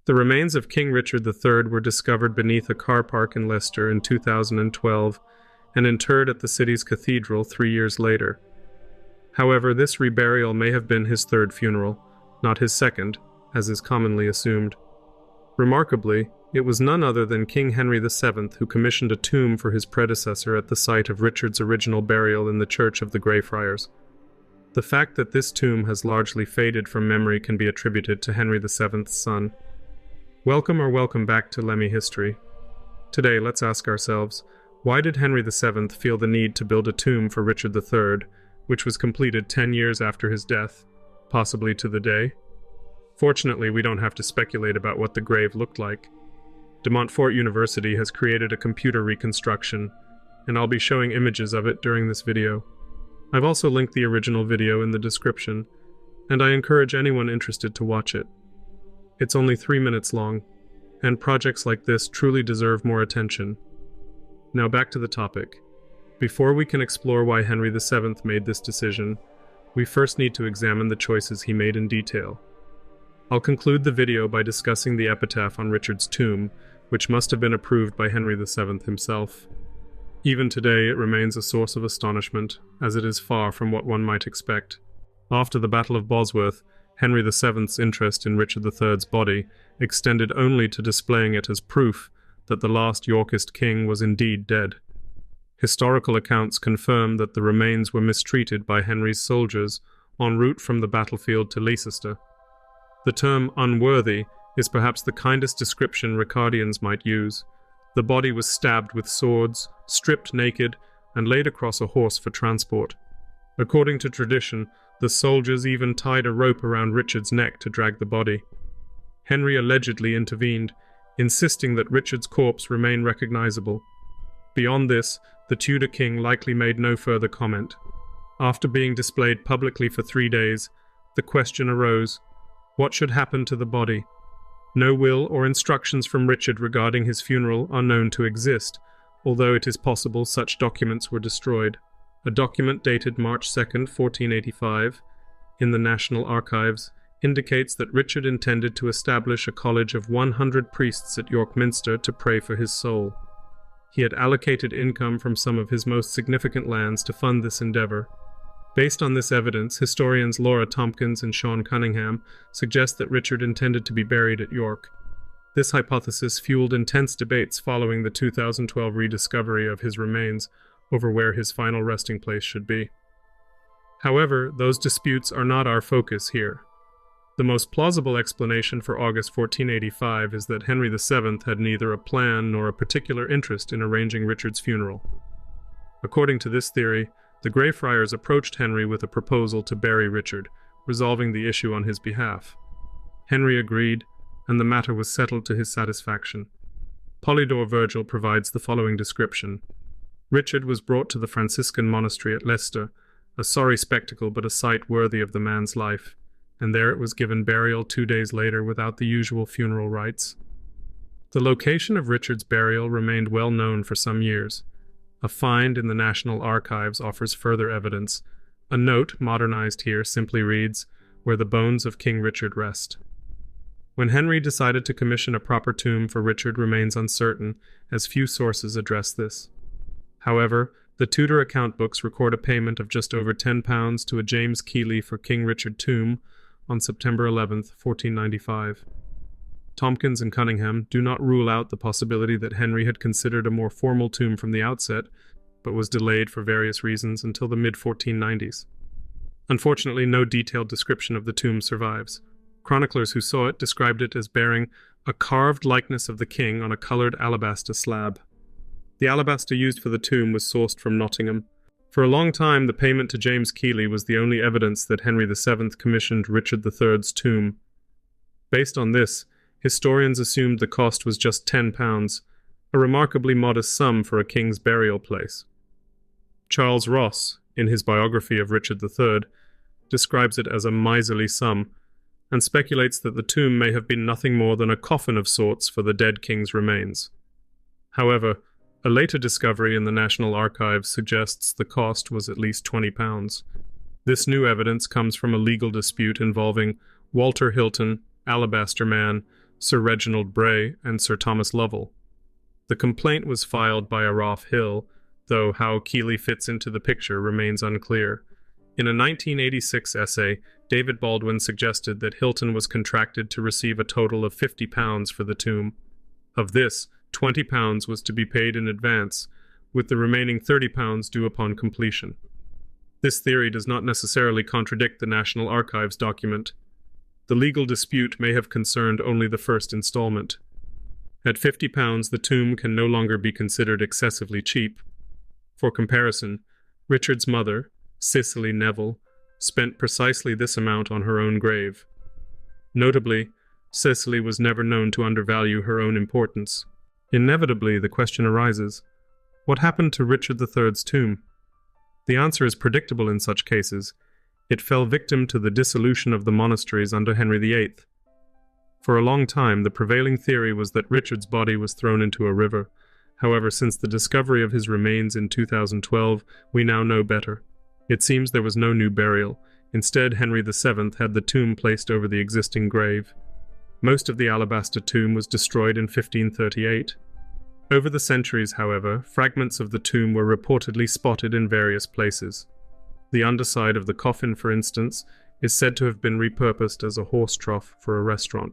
The remains of King Richard III were discovered beneath a car park in Leicester in 2012 and interred at the city's cathedral 3 years later. However, this reburial may have been his third funeral, not his second, as is commonly assumed. Remarkably, it was none other than King Henry VII who commissioned a tomb for his predecessor at the site of Richard's original burial in the church of the Greyfriars. The fact that this tomb has largely faded from memory can be attributed to Henry VII's son. Welcome back to Lemmy History. Today, let's ask ourselves, why did Henry VII feel the need to build a tomb for Richard III, which was completed 10 years after his death, possibly to the day? Fortunately, we don't have to speculate about what the grave looked like. De Montfort University has created a computer reconstruction, and I'll be showing images of it during this video. I've also linked the original video in the description, and I encourage anyone interested to watch it. It's only 3 minutes long, and projects like this truly deserve more attention. Now back to the topic. Before we can explore why Henry VII made this decision, we first need to examine the choices he made in detail. I'll conclude the video by discussing the epitaph on Richard's tomb, which must have been approved by Henry VII himself. Even today, it remains a source of astonishment, as it is far from what one might expect. After the Battle of Bosworth, Henry VII's interest in Richard III's body extended only to displaying it as proof that the last Yorkist king was indeed dead. Historical accounts confirm that the remains were mistreated by Henry's soldiers en route from the battlefield to Leicester. The term unworthy is perhaps the kindest description Ricardians might use. The body was stabbed with swords, stripped naked, and laid across a horse for transport. According to tradition, the soldiers even tied a rope around Richard's neck to drag the body. Henry allegedly intervened, insisting that Richard's corpse remain recognizable. Beyond this, the Tudor king likely made no further comment. After being displayed publicly for 3 days, the question arose, what should happen to the body? No will or instructions from Richard regarding his funeral are known to exist, although it is possible such documents were destroyed. A document dated March 2, 1485, in the National Archives, indicates that Richard intended to establish a college of 100 priests at York Minster to pray for his soul. He had allocated income from some of his most significant lands to fund this endeavor. Based on this evidence, historians Laura Tompkins and Sean Cunningham suggest that Richard intended to be buried at York. This hypothesis fueled intense debates following the 2012 rediscovery of his remains over where his final resting place should be. However, those disputes are not our focus here. The most plausible explanation for August 1485 is that Henry VII had neither a plan nor a particular interest in arranging Richard's funeral. According to this theory, the Greyfriars approached Henry with a proposal to bury Richard, resolving the issue on his behalf. Henry agreed, and the matter was settled to his satisfaction. Polydore Virgil provides the following description. Richard was brought to the Franciscan monastery at Leicester, a sorry spectacle but a sight worthy of the man's life, and there it was given burial 2 days later without the usual funeral rites. The location of Richard's burial remained well known for some years. A find in the National Archives offers further evidence. A note, modernized here, simply reads, "Where the bones of King Richard rest." When Henry decided to commission a proper tomb for Richard remains uncertain, as few sources address this. However, the Tudor account books record a payment of just over £10 to a James Keeley for King Richard tomb on September 11, 1495. Tompkins and Cunningham do not rule out the possibility that Henry had considered a more formal tomb from the outset, but was delayed for various reasons until the mid-1490s. Unfortunately, no detailed description of the tomb survives. Chroniclers who saw it described it as bearing a carved likeness of the king on a coloured alabaster slab. The alabaster used for the tomb was sourced from Nottingham. For a long time, the payment to James Keeley was the only evidence that Henry VII commissioned Richard III's tomb. Based on this, historians assumed the cost was just £10, a remarkably modest sum for a king's burial place. Charles Ross, in his biography of Richard III, describes it as a miserly sum, and speculates that the tomb may have been nothing more than a coffin of sorts for the dead king's remains. However, a later discovery in the National Archives suggests the cost was at least £20. This new evidence comes from a legal dispute involving Walter Hilton, Alabaster Man, Sir Reginald Bray, and Sir Thomas Lovell. The complaint was filed by Araf Hill, though how Keeley fits into the picture remains unclear. In a 1986 essay, David Baldwin suggested that Hilton was contracted to receive a total of £50 for the tomb. Of this, £20 was to be paid in advance, with the remaining £30 due upon completion. This theory does not necessarily contradict the National Archives document. The legal dispute may have concerned only the first installment. At £50, the tomb can no longer be considered excessively cheap. For comparison, Richard's mother, Cicely Neville, spent precisely this amount on her own grave. Notably, Cicely was never known to undervalue her own importance. Inevitably, the question arises, what happened to Richard III's tomb? The answer is predictable in such cases. It fell victim to the dissolution of the monasteries under Henry VIII. For a long time, the prevailing theory was that Richard's body was thrown into a river. However, since the discovery of his remains in 2012, we now know better. It seems there was no new burial. Instead, Henry VII had the tomb placed over the existing grave. Most of the alabaster tomb was destroyed in 1538. Over the centuries, however, fragments of the tomb were reportedly spotted in various places. The underside of the coffin, for instance, is said to have been repurposed as a horse trough for a restaurant.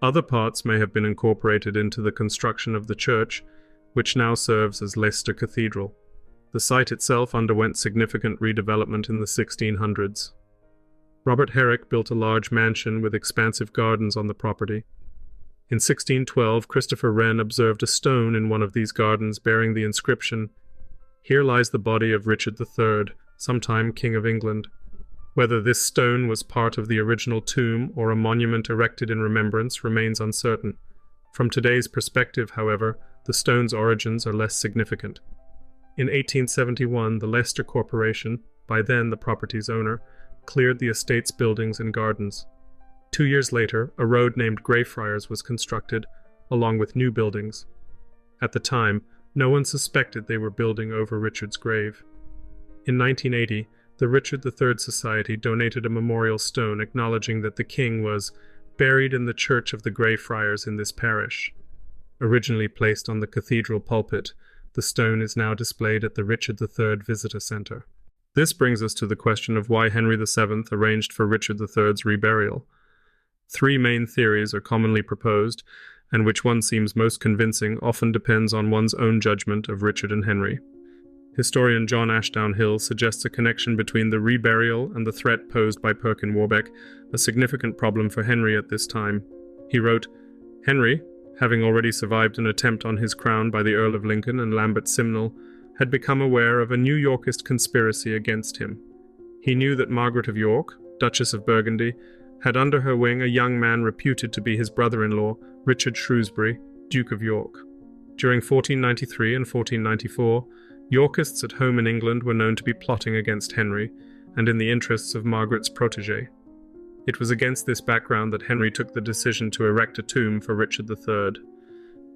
Other parts may have been incorporated into the construction of the church, which now serves as Leicester Cathedral. The site itself underwent significant redevelopment in the 1600s. Robert Herrick built a large mansion with expansive gardens on the property. In 1612, Christopher Wren observed a stone in one of these gardens bearing the inscription, "Here lies the body of Richard III, sometime King of England." Whether this stone was part of the original tomb or a monument erected in remembrance remains uncertain. From today's perspective, however, the stone's origins are less significant. In 1871, the Leicester Corporation, by then the property's owner, cleared the estate's buildings and gardens. 2 years later, a road named Greyfriars was constructed, along with new buildings. At the time, no one suspected they were building over Richard's grave. In 1980, the Richard III Society donated a memorial stone acknowledging that the king was buried in the church of the Greyfriars in this parish. Originally placed on the cathedral pulpit, the stone is now displayed at the Richard III Visitor Centre. This brings us to the question of why Henry VII arranged for Richard III's reburial. 3 main theories are commonly proposed, and which one seems most convincing often depends on one's own judgment of Richard and Henry. Historian John Ashdown Hill suggests a connection between the reburial and the threat posed by Perkin Warbeck, a significant problem for Henry at this time. He wrote, "Henry, having already survived an attempt on his crown by the Earl of Lincoln and Lambert Simnel, had become aware of a New Yorkist conspiracy against him. He knew that Margaret of York, Duchess of Burgundy, had under her wing a young man reputed to be his brother-in-law, Richard Shrewsbury, Duke of York. During 1493 and 1494, Yorkists at home in England were known to be plotting against Henry, and in the interests of Margaret's protégé. It was against this background that Henry took the decision to erect a tomb for Richard III.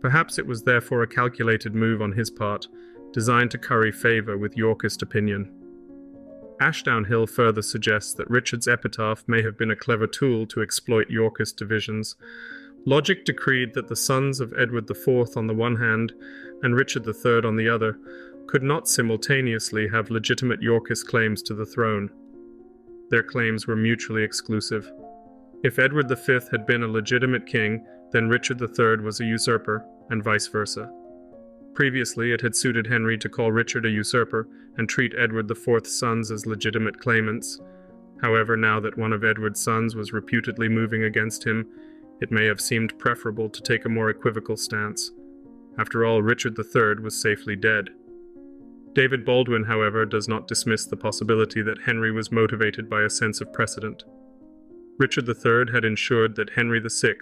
Perhaps it was therefore a calculated move on his part, designed to curry favour with Yorkist opinion. Ashdown Hill further suggests that Richard's epitaph may have been a clever tool to exploit Yorkist divisions. Logic decreed that the sons of Edward IV on the one hand and Richard III on the other could not simultaneously have legitimate Yorkist claims to the throne. Their claims were mutually exclusive. If Edward V had been a legitimate king, then Richard III was a usurper, and vice versa. Previously, it had suited Henry to call Richard a usurper and treat Edward IV's sons as legitimate claimants. However, now that one of Edward's sons was reputedly moving against him, it may have seemed preferable to take a more equivocal stance. After all, Richard III was safely dead. David Baldwin, however, does not dismiss the possibility that Henry was motivated by a sense of precedent. Richard III had ensured that Henry VI,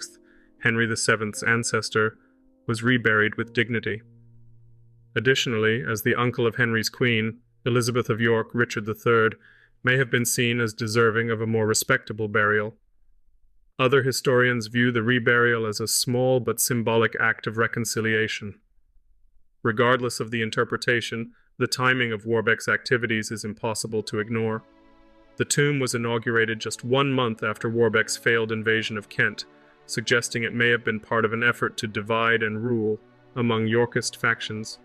Henry VII's ancestor, was reburied with dignity. Additionally, as the uncle of Henry's queen, Elizabeth of York, Richard III, may have been seen as deserving of a more respectable burial. Other historians view the reburial as a small but symbolic act of reconciliation. Regardless of the interpretation, the timing of Warbeck's activities is impossible to ignore. The tomb was inaugurated just 1 month after Warbeck's failed invasion of Kent, suggesting it may have been part of an effort to divide and rule among Yorkist factions.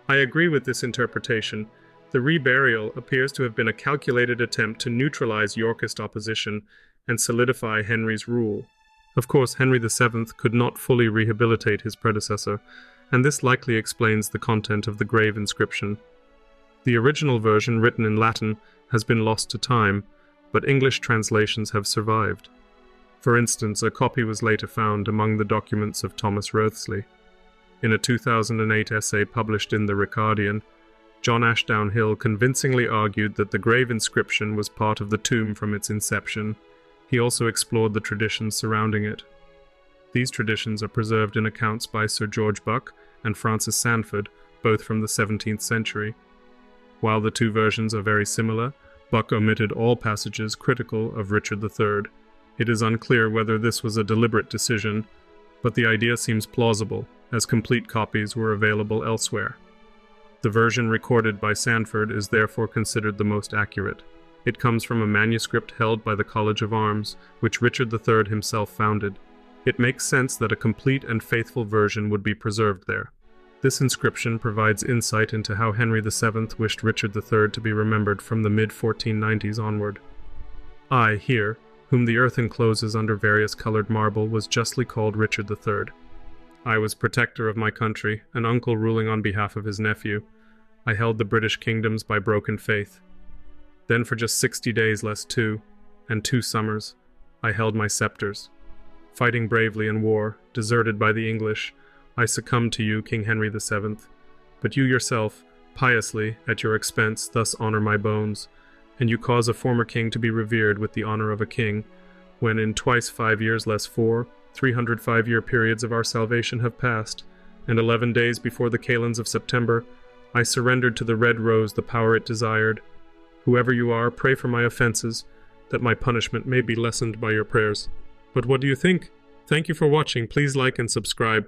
I agree with this interpretation. The reburial appears to have been a calculated attempt to neutralize Yorkist opposition and solidify Henry's rule. Of course, Henry VII could not fully rehabilitate his predecessor, and this likely explains the content of the grave inscription. The original version, written in Latin, has been lost to time, but English translations have survived. For instance, a copy was later found among the documents of Thomas Wriothesley. In a 2008 essay published in the Remarkably, John Ashdown Hill convincingly argued that the grave inscription was part of the tomb from its inception. He also explored the traditions surrounding it. These traditions are preserved in accounts by Sir George Buck and Francis Sandford, both from the 17th century. While the two versions are very similar, Buck omitted all passages critical of Richard III. It is unclear whether this was a deliberate decision, but the idea seems plausible, as complete copies were available elsewhere. The version recorded by Sandford is therefore considered the most accurate. It comes from a manuscript held by the College of Arms, which Richard III himself founded. It makes sense that a complete and faithful version would be preserved there. This inscription provides insight into how Henry VII wished Richard III to be remembered from the mid-1490s onward. I, here, whom the earth encloses under various colored marble, was justly called Richard III. I was protector of my country, an uncle ruling on behalf of his nephew. I held the British kingdoms by broken faith. Then for just 60 days less 2, and 2 summers, I held my scepters. Fighting bravely in war, deserted by the English, I succumbed to you, King Henry VII. But you yourself, piously, at your expense, thus honor my bones, and you cause a former king to be revered with the honor of a king, when in twice 5 years less 4, 305-year periods of our salvation have passed, and 11 days before the kalends of September, I surrendered to the Red Rose the power it desired. Whoever you are, pray for my offenses, that my punishment may be lessened by your prayers. But what do you think? Thank you for watching. Please like and subscribe.